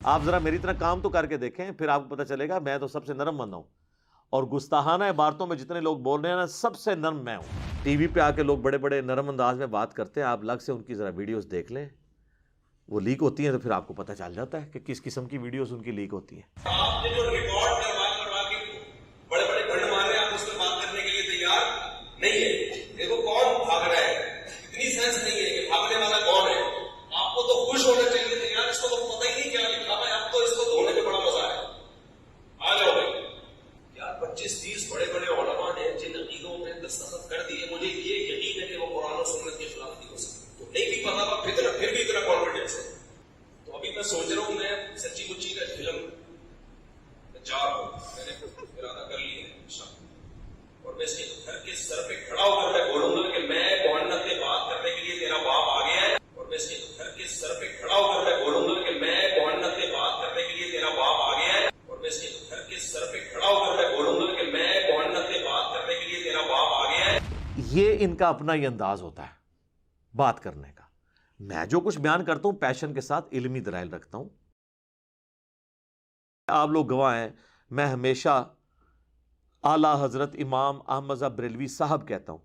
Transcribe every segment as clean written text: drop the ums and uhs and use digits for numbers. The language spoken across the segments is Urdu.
آپ ذرا میری طرح کام تو کر کے دیکھیں، پھر آپ کو پتہ چلے گا میں تو سب سے نرم بندہ ہوں، اور گستاخانہ عبارتوں میں جتنے لوگ بول رہے ہیں نا، سب سے نرم میں ہوں۔ ٹی وی پہ آ کے لوگ بڑے بڑے نرم انداز میں بات کرتے ہیں، آپ الگ سے ان کی ذرا ویڈیوز دیکھ لیں، وہ لیک ہوتی ہیں تو پھر آپ کو پتہ چل جاتا ہے کہ کس قسم کی ویڈیوز ان کی لیک ہوتی ہیں۔ آپ نے جو ریکارڈ کروا کے بڑے بڑے بھنڈ مارے، آپ اس پر بات کرنے کے لیے تیار نہیں ہے۔ دیکھو کون بھاگ رہا ہے، اتنی سینس نہیں ہے کہ بھاگنے والا کون ہے۔ آپ کو تو خوش ہونا چاہیے تھے یار، اس کو تو پتہ ہی نہیں کیا لکھا ہے، اب تو اس کو دھونے میں بڑا مزہ ہے۔ آ جاؤ بھائی یار، 25-30 بڑے بڑے علماء نے جن عقیدوں میں دستخط کر دیے، مجھے یہ یقین ہے کہ وہ قرآن و سنت کے خلاف نہیں ہو سکتے۔ تو نہیں بھی پتا تھا پھر بھی اتنا کانفیڈنس ہے۔ تو ابھی میں سوچ رہا ہوں، میں سچی مچی کا فلم جا رہا ہوں، میں نے ارادہ کر لی ہے، اور میں اس کے گھر کے سر پہ کھڑا ہو کر میں بولوں گا کہ میں معانت میں بات کرنے کے لیے تیرا باپ آ گیا ہے، اور میں اس کے گھر کے سر پہ کھڑا ہو کر میں بولوں گا کہ میں معانت میں بات کرنے کے لیے تیرا باپ آ گیا ہے، اور میں اس کے گھر کے سر پہ کھڑا ہو کر میں بولوں گا کہ میں معانت میں بات کرنے کے لیے تیرا باپ آ گیا ہے۔ یہ ان کا اپنا ہی انداز ہوتا ہے بات کرنے کا۔ میں جو کچھ بیان کرتا ہوں پیشن کے ساتھ علمی دلائل رکھتا ہوں۔ آپ لوگ گواہ ہیں، میں ہمیشہ اعلیٰ حضرت امام احمد رضا بریلوی صاحب کہتا ہوں،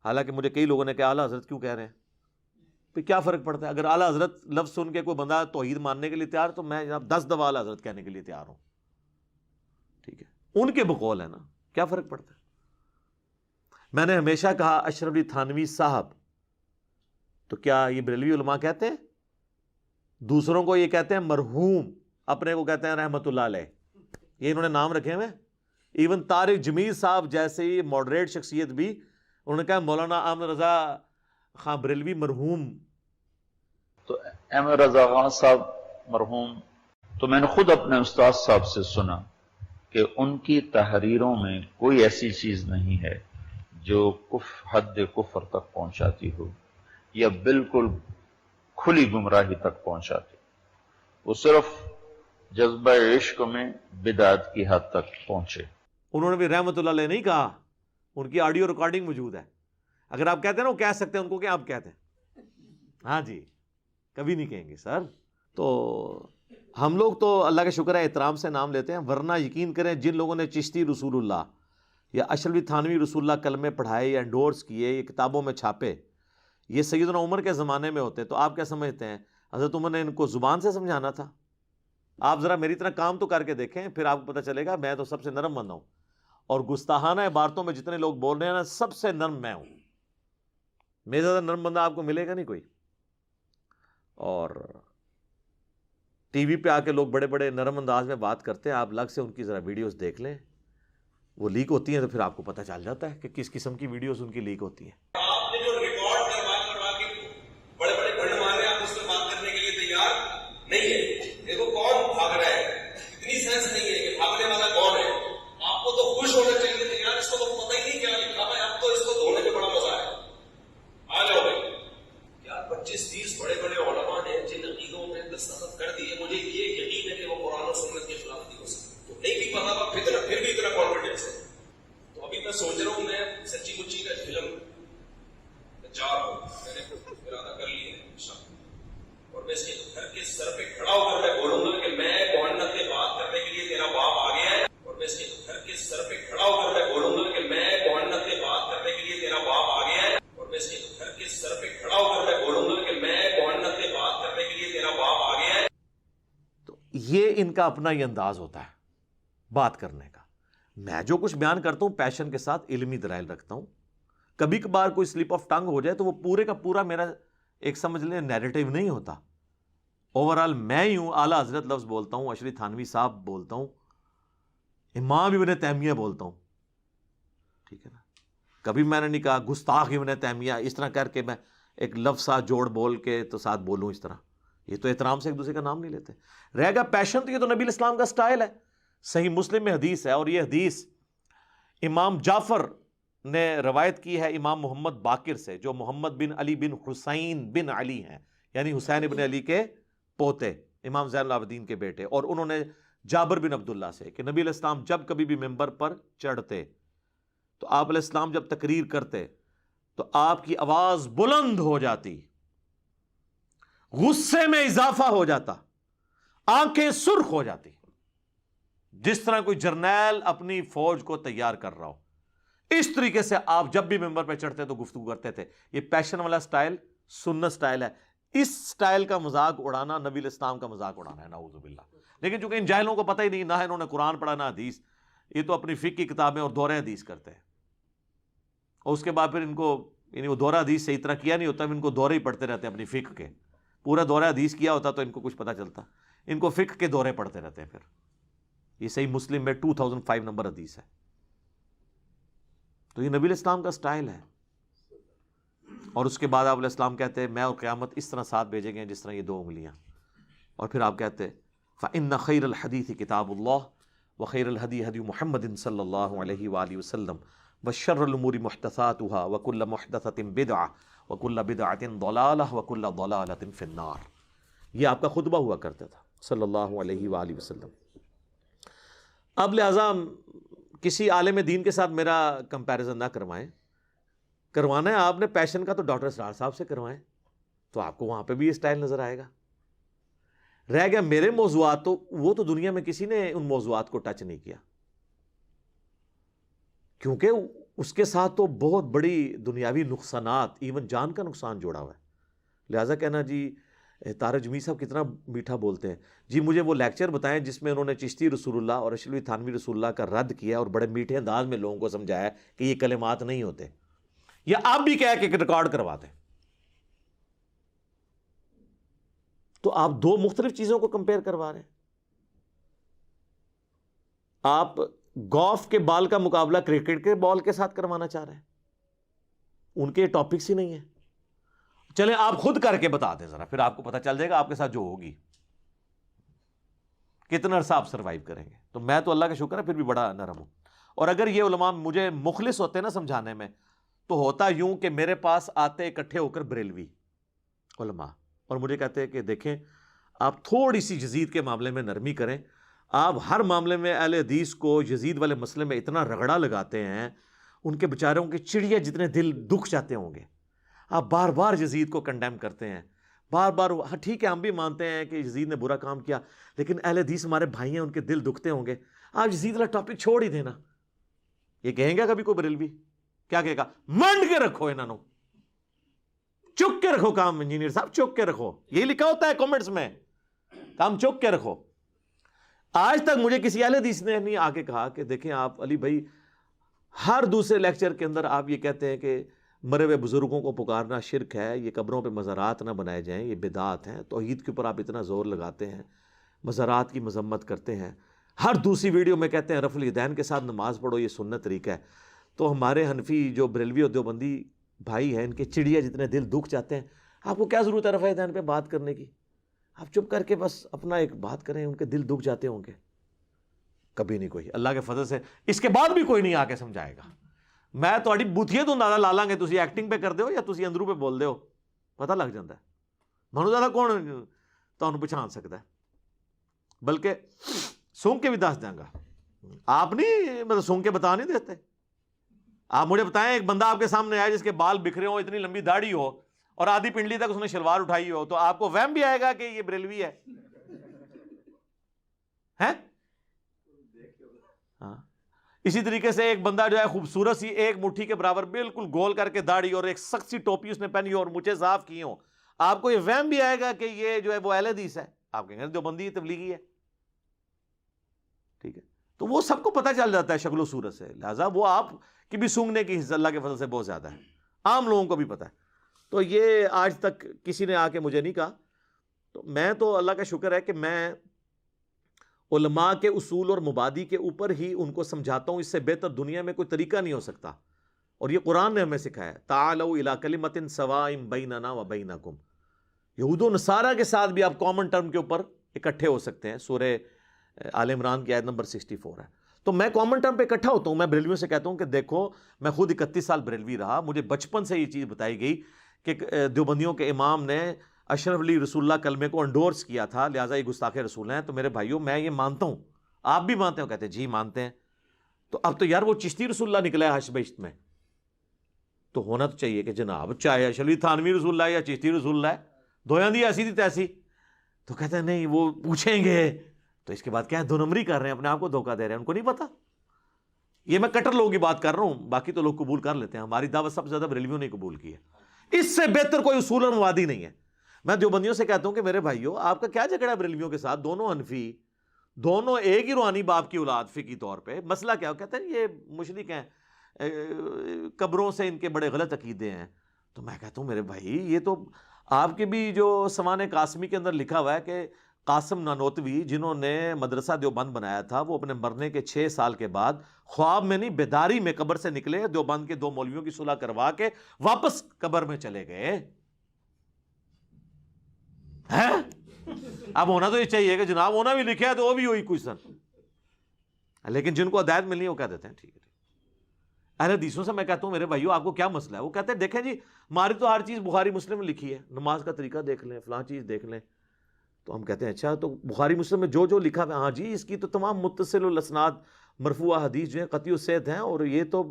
حالانکہ مجھے کئی لوگوں نے کہا اعلیٰ حضرت کیوں کہہ رہے ہیں؟ پھر کیا فرق پڑتا ہے؟ اگر اعلیٰ حضرت لفظ سن کے کوئی بندہ توحید ماننے کے لیے تیار، تو میں جناب 10 دفعہ اعلیٰ حضرت کہنے کے لیے تیار ہوں، ٹھیک ہے؟ ان کے بقول ہے نا، کیا فرق پڑتا ہے؟ میں نے ہمیشہ کہا اشرف علی تھانوی صاحب، تو کیا یہ بریلوی علماء کہتے ہیں؟ دوسروں کو یہ کہتے ہیں مرحوم، اپنے کو کہتے ہیں رحمت اللہ علیہ، یہ انہوں نے نام رکھے ہوئے۔ ایون طارق جمیل صاحب جیسے ہی ماڈریٹ شخصیت بھی، انہوں نے کہا مولانا احمد رضا خان بریلوی مرحوم۔ تو احمد رضا خان صاحب مرحوم، تو میں نے خود اپنے استاد صاحب سے سنا کہ ان کی تحریروں میں کوئی ایسی چیز نہیں ہے جو حد کفر تک پہنچاتی ہو یا بالکل کھلی گمراہی تک پہنچاتی، وہ صرف جذبہ عشق میں بدعت کی حد تک پہنچے۔ انہوں نے بھی رحمت اللہ علیہ نہیں کہا، ان کی آڈیو ریکارڈنگ موجود ہے، اگر آپ کہتے ہیں نا وہ کہہ سکتے ہیں ان کو، کیا آپ کہتے ہیں؟ ہاں جی، کبھی نہیں کہیں گے سر۔ تو ہم لوگ تو اللہ کا شکر ہے احترام سے نام لیتے ہیں، ورنہ یقین کریں جن لوگوں نے چشتی رسول اللہ یا اشرف علی تھانوی رسول اللہ کلمے پڑھائے یا انڈورس کیے، یہ کتابوں میں چھاپے، یہ سیدنا عمر کے زمانے میں ہوتے، تو آپ کیا سمجھتے ہیں حضرت عمر نے ان کو زبان سے سمجھانا تھا؟ آپ ذرا میری طرح کام تو کر کے دیکھیں، پھر آپ کو پتہ چلے گا میں تو سب سے نرم بندہ ہوں، اور گستاخانہ عبارتوں میں جتنے لوگ بول رہے ہیں نا، سب سے نرم میں ہوں۔ میرے زیادہ نرم بندہ آپ کو ملے گا نہیں کوئی۔ اور ٹی وی پہ آ کے لوگ بڑے بڑے نرم انداز میں بات کرتے ہیں، آپ الگ سے ان کی ذرا ویڈیوز دیکھ لیں، وہ لیک ہوتی ہیں تو پھر آپ کو پتہ چل جاتا ہے کہ کس قسم کی ویڈیوز ان کی لیک ہوتی ہیں۔ آپ نے جو ریکارڈ کروا کے بڑے بڑے بھنڈ مارے، آپ اس پر بات کرنے کے لیے تیار نہیں ہے۔ دیکھو کون بھاگ رہا ہے، اتنی سینس نہیں ہے کہ بھاگنے والا کون ہے۔ آپ کو تو خوش ہونا چاہیے تھے یار، اس کو تو پتہ ہی نہیں کیا لکھا ہے، اب تو اس کو دھونے میں بڑا مزہ ہے۔ آ جاؤ بھائی یار، 25-30 بڑے بڑے علماء نے جن عقیدوں میں دستخط کر دیے، مجھے یہ یقین ہے کہ وہ قرآن و سنت کے خلاف نہیں ہو سکتے۔ تو نہیں بھی پتا تھا پھر بھی اتنا کانفیڈنس ہے۔ تو ابھی میں سوچ رہا ہوں، میں سچی مچی کا فلم جا رہا ہوں، میں نے ارادہ کر لی ہے، اور میں اس کے گھر کے سر پہ کھڑا ہو کر میں بولوں گا کہ میں معانت میں بات کرنے کے لیے تیرا باپ آ گیا ہے، اور میں اس کے گھر کے سر پہ کھڑا ہو کر میں بولوں گا کہ میں معانت میں بات کرنے کے لیے تیرا باپ آ گیا ہے، اور میں اس کے گھر کے سر پہ کھڑا ہو کر میں بولوں گا کہ میں معانت میں بات کرنے کے لیے تیرا باپ آ گیا ہے۔ تو یہ ان کا اپنا ہی انداز ہوتا ہے بات کرنے کا۔ میں جو کچھ بیان کرتا ہوں پیشن کے ساتھ علمی دلائل رکھتا ہوں۔ کبھی کبھار کوئی سلپ آف ٹنگ ہو جائے تو وہ پورے کا پورا میرا ایک سمجھ لیں نیریٹو نہیں ہوتا، اوورال میں ہی ہوں، اعلیٰ حضرت لفظ بولتا ہوں، اشرف تھانوی صاحب بولتا ہوں، امام ابن تیمیہ بولتا ہوں، ٹھیک ہے نا؟ کبھی میں نے نہیں کہا گستاخ ابن تیمیہ اس طرح کر کے میں ایک لفظ ساتھ جوڑ بول کے تو ساتھ بولوں اس طرح، یہ تو احترام سے ایک دوسرے کا نام نہیں لیتے۔ رہ گا پیشن، تو یہ تو نبی الاسلام کا سٹائل ہے۔ صحیح مسلم میں حدیث ہے، اور یہ حدیث امام جعفر نے روایت کی ہے امام محمد باقر سے، جو محمد بن علی بن حسین بن علی ہیں، یعنی حسین ابن علی کے پوتے، امام زین العابدین کے بیٹے، اور انہوں نے جابر بن عبداللہ سے کہ نبی علیہ السلام جب کبھی بھی ممبر پر چڑھتے تو آپ علیہ السلام جب تقریر کرتے تو آپ کی آواز بلند ہو جاتی، غصے میں اضافہ ہو جاتا، آنکھیں سرخ ہو جاتی، جس طرح کوئی جرنیل اپنی فوج کو تیار کر رہا ہو. اس طریقے سے آپ جب بھی ممبر پہ چڑھتے تو گفتگو کرتے تھے. یہ پیشن والا سٹائل سنت سٹائل ہے. اس سٹائل کا مذاق اڑانا نبی الاسلام کا مذاق اڑانا ہے، نعوذ باللہ. لیکن چونکہ ان جاہلوں کو پتہ ہی نہیں، نہ انہوں نے قرآن پڑھا نہ حدیث، یہ تو اپنی فقہ کی کتابیں اور دورہ حدیث کرتے ہیں، اور اس کے بعد پھر ان کو یعنی وہ دورہ حدیث صحیح طرح کیا نہیں ہوتا، ان کو دورے ہی پڑھتے رہتے ہیں اپنی فقہ کے. پورا دورہ حدیث کیا ہوتا تو ان کو کچھ پتہ چلتا، ان کو فقہ کے دورے پڑھتے رہتے ہیں. پھر یہ صحیح مسلم میں 2005 نمبر حدیث ہے. تو یہ نبی الاسلام کا سٹائل ہے. اور اس کے بعد آپ علیہ السلام کہتے ہیں میں اور قیامت اس طرح ساتھ بھیجے گئے ہیں جس طرح یہ 2 انگلیاں. اور پھر آپ کہتے ہیں فَإِنَّ خَيْرَ الْحَدِيثِ كِتَابُ اللَّهِ وَخَيْرَ الْهَدِي هَدْيُ مُحَمَّدٍ صلی اللہ علیہ وآلہ وسلم وَشَرَّ الْأُمُورِ مُحْدَثَاتُهَا وَكُلَّ مُحْدَثَةٍ بِدْعَةٍ وَكُلَّ بِدْعَةٍ ضَلَالَةٍ وَكُلَّ ضَلَالَةٍ فِي النَّارِ. یہ آپ کا خطبہ ہوا کرتا تھا صلی اللہ علیہ وآلہ وسلم. اب لہٰذا کسی عالم دین کے ساتھ میرا کمپیریزن نہ کروائیں. کروانا ہے آپ نے پیشن کا تو ڈاکٹر اسرار صاحب سے کروائیں، تو آپ کو وہاں پہ بھی یہ سٹائل نظر آئے گا. رہ گیا میرے موضوعات، تو وہ تو دنیا میں کسی نے ان موضوعات کو ٹچ نہیں کیا، کیونکہ اس کے ساتھ تو بہت بڑی دنیاوی نقصانات، ایون جان کا نقصان جوڑا ہوا ہے. لہٰذا کہنا جی طارق جمیل صاحب کتنا میٹھا بولتے ہیں، جی مجھے وہ لیکچر بتائیں جس میں انہوں نے چشتی رسول اللہ اور اشرفی تھانوی رسول اللہ کا رد کیا اور بڑے میٹھے انداز میں لوگوں کو سمجھایا کہ یہ کلمات نہیں ہوتے، یا آپ بھی کہہ کے ریکارڈ کرواتے. تو آپ 2 مختلف چیزوں کو کمپیئر کروا رہے ہیں. آپ گولف کے بال کا مقابلہ کرکٹ کے بال کے ساتھ کروانا چاہ رہے ہیں. ان کے ٹاپکس ہی نہیں ہیں. چلیں آپ خود کر کے بتا دیں ذرا، پھر آپ کو پتہ چل جائے گا آپ کے ساتھ جو ہوگی کتنا عرصہ آپ سروائیو کریں گے. تو میں تو اللہ کا شکر ہے پھر بھی بڑا نرم ہوں. اور اگر یہ علماء مجھے مخلص ہوتے نا سمجھانے میں، تو ہوتا یوں کہ میرے پاس آتے اکٹھے ہو کر بریلوی علماء اور مجھے کہتے ہیں کہ دیکھیں آپ تھوڑی سی یزید کے معاملے میں نرمی کریں. آپ ہر معاملے میں اہل حدیث کو یزید والے مسئلے میں اتنا رگڑا لگاتے ہیں، ان کے بیچاروں کے چڑیا جتنے دل دکھ جاتے ہوں گے. آپ بار بار یزید کو کنڈیم کرتے ہیں، بار بار. ہاں ٹھیک ہے ہم بھی مانتے ہیں کہ یزید نے برا کام کیا، لیکن اہل حدیث ہمارے بھائی ہیں، ان کے دل دکھتے ہوں گے. آپ یزید والا ٹاپک چھوڑ ہی دینا. یہ کہیں گا کبھی کوئی بریلوی؟ کیا کہے گا؟ منڈ کے رکھو انہوں، چک کے رکھو کام. انجینئر صاحب چک کے رکھو، یہی لکھا ہوتا ہے کامنٹس میں، کام چک کے رکھو. آج تک مجھے کسی اہل حدیث نے نہیں آ کے کہا کہ دیکھیں آپ علی بھائی ہر دوسرے لیکچر کے اندر آپ یہ کہتے ہیں کہ مرے ہوئے بزرگوں کو پکارنا شرک ہے، یہ قبروں پہ مزارات نہ بنائے جائیں، یہ بدعات ہیں. توحید کے اوپر آپ اتنا زور لگاتے ہیں، مزارات کی مذمت کرتے ہیں. ہر دوسری ویڈیو میں کہتے ہیں رفع الیدین کے ساتھ نماز پڑھو، یہ سنت طریقہ ہے. تو ہمارے حنفی جو بریلوی اور دیوبندی بھائی ہیں، ان کے چڑیا جتنے دل دکھ جاتے ہیں، آپ کو کیا ضرورت ہے رفع الیدین پہ بات کرنے کی؟ آپ چپ کر کے بس اپنا ایک بات کریں. ان کے دل دکھ جاتے ہوں گے. کبھی نہیں کوئی، اللہ کے فضل سے اس کے بعد بھی کوئی نہیں آ کے سمجھائے گا. میں تھوڑی بوتھیے تو اندازہ لا لیں گے تسی ایکٹنگ پہ کر دے ہو یا تسی اندروں پہ بول دے ہو، پتہ لگ جاتا ہے. منو زیادہ کون تمہیں پچھان سکتا ہے؟ بلکہ سونگ کے بھی دس دیں گا. آپ نہیں مطلب سونگ کے بتا نہیں دیتے. آپ مجھے بتائیں ایک بندہ آپ کے سامنے آئے جس کے بال بکھرے ہوں، اتنی لمبی داڑھی ہو اور آدھی پنڈلی تک اس نے شلوار اٹھائی ہو، تو آپ کو وہم بھی آئے گا کہ یہ بریلوی ہے؟ ہاں. اسی طریقے سے ایک بندہ جو ہے خوبصورت سی ایک مٹھی کے برابر بالکل گول کر کے داڑھی اور ایک سخت سی ٹوپی اس نے پہنی ہو اور مجھے صاف کی ہو، آپ کو یہ وہم بھی آئے گا کہ یہ جو ہے وہ اہل حدیث ہے؟ آپ کہیں گے دیوبندی تبلیغی ہے. ٹھیک ہے، تو وہ سب کو پتہ چل جاتا ہے شکل و صورت سے. لہٰذا وہ آپ کی بھی سونگنے کی حصہ اللہ کے فضل سے بہت زیادہ ہے، عام لوگوں کو بھی پتہ ہے. تو یہ آج تک کسی نے آ کے مجھے نہیں کہا. تو میں تو اللہ کا شکر ہے کہ میں علماء کے اصول اور مبادی کے اوپر ہی ان کو سمجھاتا ہوں. اس سے بہتر دنیا میں کوئی طریقہ نہیں ہو سکتا، اور یہ قرآن نے ہمیں سکھایا ہے. تعالوا الی کلمۃ سواء بیننا و بینکم. یہود و نصارہ کے ساتھ بھی آپ کامن ٹرم کے اوپر اکٹھے ہو سکتے ہیں. سورہ آل عمران کی آیت نمبر 64 ہے. تو میں کامن ٹرم پہ اکٹھا ہوتا ہوں. میں بریلویوں سے کہتا ہوں کہ دیکھو میں خود 31 سال بریلوی رہا، مجھے بچپن سے یہ چیز بتائی گئی کہ دیوبندیوں کے امام نے اشرف علی رسول اللہ کلمے کو انڈورس کیا تھا، لہٰذا یہ گستاخ رسول ہیں. تو میرے بھائیوں میں یہ مانتا ہوں، آپ بھی مانتے ہو؟ کہتے ہیں جی مانتے ہیں. تو اب تو یار وہ چشتی رسول اللہ نکلا ہے حشر بہشت میں، تو ہونا تو چاہیے کہ جناب چاہے اشرف علی تھانوی رسول اللہ یا چشتی رسول اللہ ہے، دویاں دی ایسی تھی تیسی. تو کہتے ہیں نہیں وہ پوچھیں گے. تو اس کے بعد کیا ہے, 2 نمبری کر رہے ہیں, اپنے آپ کو دھوکہ دے رہے ہیں, ان کو نہیں پتا. یہ میں کٹر لوگوں کی بات کر رہا ہوں, باقی تو لوگ قبول کر لیتے ہیں. ہماری دعوت سب سے زیادہ بریلویوں نے قبول کی ہے. اس سے بہتر کوئی اصول اور مبادی نہیں ہے. میں دیوبندیوں سے کہتا ہوں کہ میرے بھائیو, آپ کا کیا جھگڑا ہے بریلویوں کے ساتھ؟ دونوں حنفی, دونوں ایک ہی روحانی باپ کی اولاد فقہی طور پہ. مسئلہ کیا ہو, کہتے ہیں یہ مشرک ہیں, قبروں سے ان کے بڑے غلط عقیدے ہیں. تو میں کہتا ہوں میرے بھائی, یہ تو آپ کے بھی جو سمان قاسمی کے اندر لکھا ہوا ہے کہ قاسم نانوتوی جنہوں نے مدرسہ دیوبند بنایا تھا, وہ اپنے مرنے کے 6 سال کے بعد خواب میں نہیں بیداری میں قبر سے نکلے, دیوبند کے 2 مولویوں کی صلح کروا کے واپس قبر میں چلے گئے. اب ہونا تو یہ چاہیے کہ جناب ہونا بھی لکھا ہے تو وہ بھی ہوئی کوئی سن, لیکن جن کو ہدایت ملنی ہے وہ کہہ دیتے ہیں ٹھیک ہے. اہل حدیثوں سے میں کہتا ہوں میرے بھائیو آپ کو کیا مسئلہ ہے؟ وہ کہتے ہیں دیکھیں جی ہماری تو ہر چیز بخاری مسلم میں لکھی ہے, نماز کا طریقہ دیکھ لیں, فلاں چیز دیکھ لیں. تو ہم کہتے ہیں اچھا تو بخاری مسلم میں جو جو لکھا ہے, ہاں جی اس کی تو تمام متصل الاسناد مرفوع حدیث جو ہیں قطعی الصحت ہیں, اور یہ تو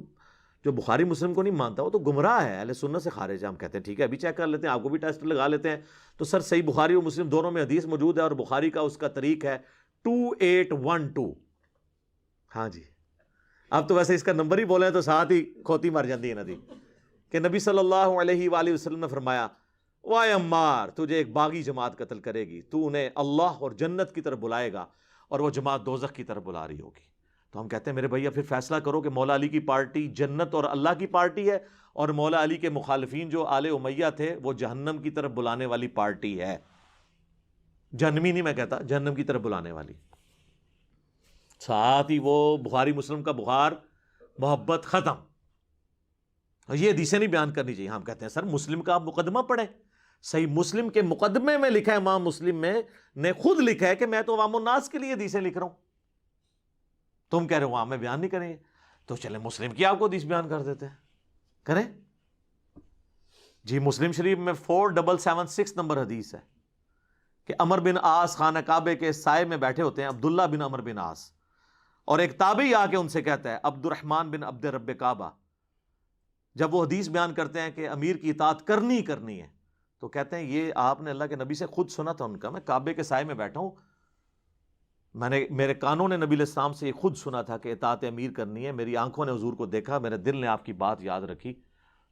جو بخاری مسلم کو نہیں مانتا وہ تو گمراہ ہے, اہل سنت سے خارج ہے. ہم کہتے ہیں ٹھیک ہے ابھی چیک کر لیتے ہیں, آپ کو بھی ٹیسٹ لگا لیتے ہیں. تو سر صحیح بخاری اور مسلم دونوں میں حدیث موجود ہے, اور بخاری کا اس کا طریق ہے 2812. ہاں جی, اب تو ویسے اس کا نمبر ہی بولیں تو ساتھ ہی کھوتی مر جاتی ہے ندی, کہ نبی صلی اللہ علیہ وآلہ وسلم نے فرمایا وائے عمار تجھے ایک باغی جماعت قتل کرے گی, تو انہیں اللہ اور جنت کی طرف بلائے گا اور وہ جماعت دوزخ کی طرف بلا رہی ہوگی. تو ہم کہتے ہیں میرے بھیا پھر فیصلہ کرو کہ مولا علی کی پارٹی جنت اور اللہ کی پارٹی ہے, اور مولا علی کے مخالفین جو آل امیہ تھے وہ جہنم کی طرف بلانے والی پارٹی ہے. جہنمی نہیں میں کہتا, جہنم کی طرف بلانے والی. ساتھ ہی وہ بخاری مسلم کا بخار محبت ختم. یہ حدیثیں نہیں بیان کرنی چاہیے. ہم کہتے ہیں سر مسلم کا آپ مقدمہ پڑھیں, صحیح مسلم کے مقدمے میں لکھا ہے, امام مسلم میں نے خود لکھا ہے کہ میں تو عوام الناس کے لیے حدیثیں لکھ رہا ہوں. تم کہہ رہے ہو وہاں میں بیان نہیں کریں گے, تو چلیں مسلم کی آپ کو حدیث بیان کر دیتے ہیں, کریں جی. مسلم شریف میں 4776 نمبر حدیث ہے کہ عمر بن عاص خانہ کعبے کے سائے میں بیٹھے ہوتے ہیں, عبداللہ بن عمر بن عاص, اور ایک تابعی آ کے ان سے کہتا ہے عبد الرحمن بن عبد رب کعبہ, جب وہ حدیث بیان کرتے ہیں کہ امیر کی اطاعت کرنی کرنی ہے, تو کہتے ہیں یہ آپ نے اللہ کے نبی سے خود سنا تھا ان کا, میں کعبے کے سائے میں بیٹھا ہوں, میں نے میرے کانوں نے نبی علیہ السلام سے یہ خود سنا تھا کہ اطاعت امیر کرنی ہے, میری آنکھوں نے حضور کو دیکھا, میرے دل نے آپ کی بات یاد رکھی.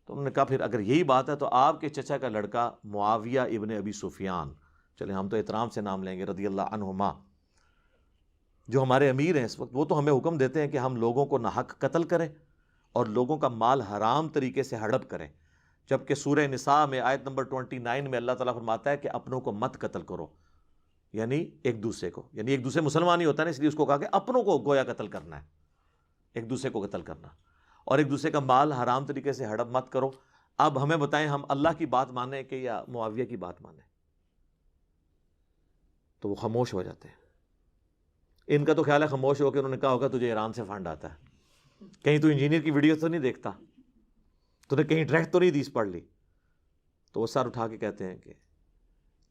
تو انہوں نے کہا پھر اگر یہی بات ہے تو آپ کے چچا کا لڑکا معاویہ ابن ابی سفیان, چلیں ہم تو احترام سے نام لیں گے, رضی اللہ عنہما, جو ہمارے امیر ہیں اس وقت, وہ تو ہمیں حکم دیتے ہیں کہ ہم لوگوں کو ناحق قتل کریں اور لوگوں کا مال حرام طریقے سے ہڑپ کریں, جبکہ سورہ نساء میں آیت نمبر 29 میں اللہ تعالیٰ فرماتا ہے کہ اپنوں کو مت قتل کرو, یعنی ایک دوسرے کو, یعنی ایک دوسرے مسلمان ہی ہوتا ہے نا, اس لیے اس کو کہا کہ اپنوں کو گویا قتل کرنا ہے, ایک دوسرے کو قتل کرنا, اور ایک دوسرے کا مال حرام طریقے سے ہڑپ مت کرو. اب ہمیں بتائیں ہم اللہ کی بات مانیں کہ یا معاویہ کی بات مانیں؟ تو وہ خاموش ہو جاتے ہیں. ان کا تو خیال ہے خاموش ہو کے انہوں نے کہا ہوگا تجھے ایران سے فنڈ آتا ہے, کہیں تو انجینئر کی ویڈیو تو نہیں دیکھتا, تو نے کہیں ڈائریکٹ تو نہیں حدیث پڑھ لی. تو وہ سر اٹھا کے کہتے ہیں کہ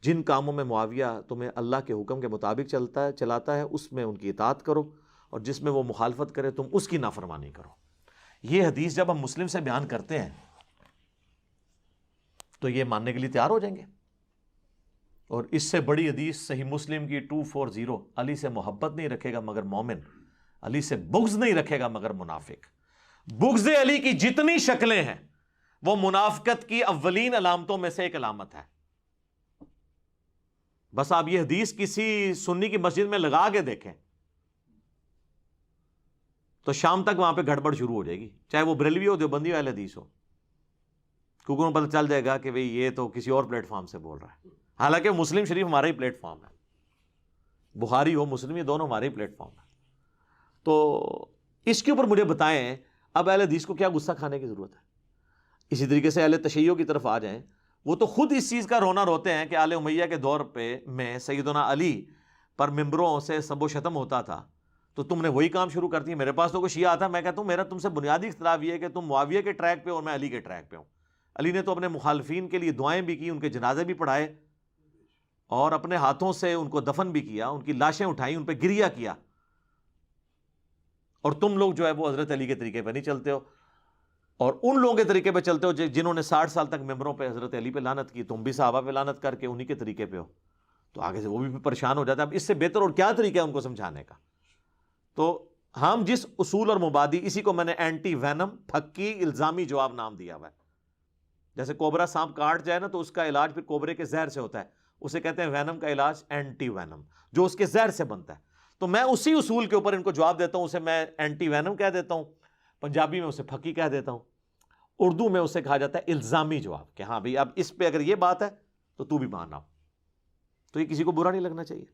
جن کاموں میں معاویہ تمہیں اللہ کے حکم کے مطابق چلاتا ہے اس میں ان کی اطاعت کرو, اور جس میں وہ مخالفت کرے تم اس کی نافرمانی کرو. یہ حدیث جب ہم مسلم سے بیان کرتے ہیں تو یہ ماننے کے لیے تیار ہو جائیں گے. اور اس سے بڑی حدیث صحیح مسلم کی 240, علی سے محبت نہیں رکھے گا مگر مومن, علی سے بغض نہیں رکھے گا مگر منافق. بغض علی کی جتنی شکلیں ہیں وہ منافقت کی اولین علامتوں میں سے ایک علامت ہے. بس آپ یہ حدیث کسی سنی کی مسجد میں لگا کے دیکھیں تو شام تک وہاں پہ گڑبڑ شروع ہو جائے گی, چاہے وہ بریلوی ہو, دیوبندی ہو, اہل حدیث ہو, کیونکہ انہیں پتہ چل جائے گا کہ بھئی یہ تو کسی اور پلیٹ فارم سے بول رہا ہے. حالانکہ مسلم شریف ہمارا ہی پلیٹ فارم ہے, بخاری ہو مسلم, یہ دونوں ہمارے ہی پلیٹ فارم ہے. تو اس کے اوپر مجھے بتائیں اب اہل حدیث کو کیا غصہ کھانے کی ضرورت ہے؟ اسی طریقے سے اہل تشیع کی طرف آ جائیں, وہ تو خود اس چیز کا رونا روتے ہیں کہ آل امیہ کے دور پہ میں سیدنا علی پر ممبروں سے سب و شتم ہوتا تھا, تو تم نے وہی کام شروع کر دی. میرے پاس تو کوئی شیعہ آتا, میں کہتا ہوں میرا تم سے بنیادی اختلاف یہ ہے کہ تم معاویہ کے ٹریک پہ اور میں علی کے ٹریک پہ ہوں. علی نے تو اپنے مخالفین کے لیے دعائیں بھی کی, ان کے جنازے بھی پڑھائے, اور اپنے ہاتھوں سے ان کو دفن بھی کیا, ان کی لاشیں اٹھائیں, ان پہ گریہ کیا. اور تم لوگ جو ہے وہ حضرت علی کے طریقے پہ نہیں چلتے ہو, اور ان لوگوں کے طریقے پہ چلتے ہو جنہوں نے 60 سال تک ممبروں پہ حضرت علی پہ لعنت کی. تم بھی صحابہ پہ لعنت کر کے انہی کے طریقے پہ ہو. تو آگے سے وہ بھی پریشان ہو جاتا ہے. اب اس سے بہتر اور کیا طریقہ ہے ان کو سمجھانے کا؟ تو ہم جس اصول اور مبادی، اسی کو میں نے اینٹی وینم، پھکی الزامی جواب نام دیا ہوا ہے. جیسے کوبرا سانپ کاٹ جائے نا تو اس کا علاج پھر کوبرے کے زہر سے ہوتا ہے، اسے کہتے ہیں وینم کا علاج اینٹی وینم، جو اس کے زہر سے بنتا ہے. تو میں اسی اصول کے اوپر ان کو جواب دیتا ہوں، اسے میں اینٹی وینم کہہ دیتا ہوں، پنجابی میں اسے پھکی کہہ دیتا ہوں، اردو میں اسے کہا جاتا ہے الزامی جواب، کہ ہاں بھئی اب اس پہ اگر یہ بات ہے تو تو بھی ماننا. تو یہ کسی کو برا نہیں لگنا چاہیے.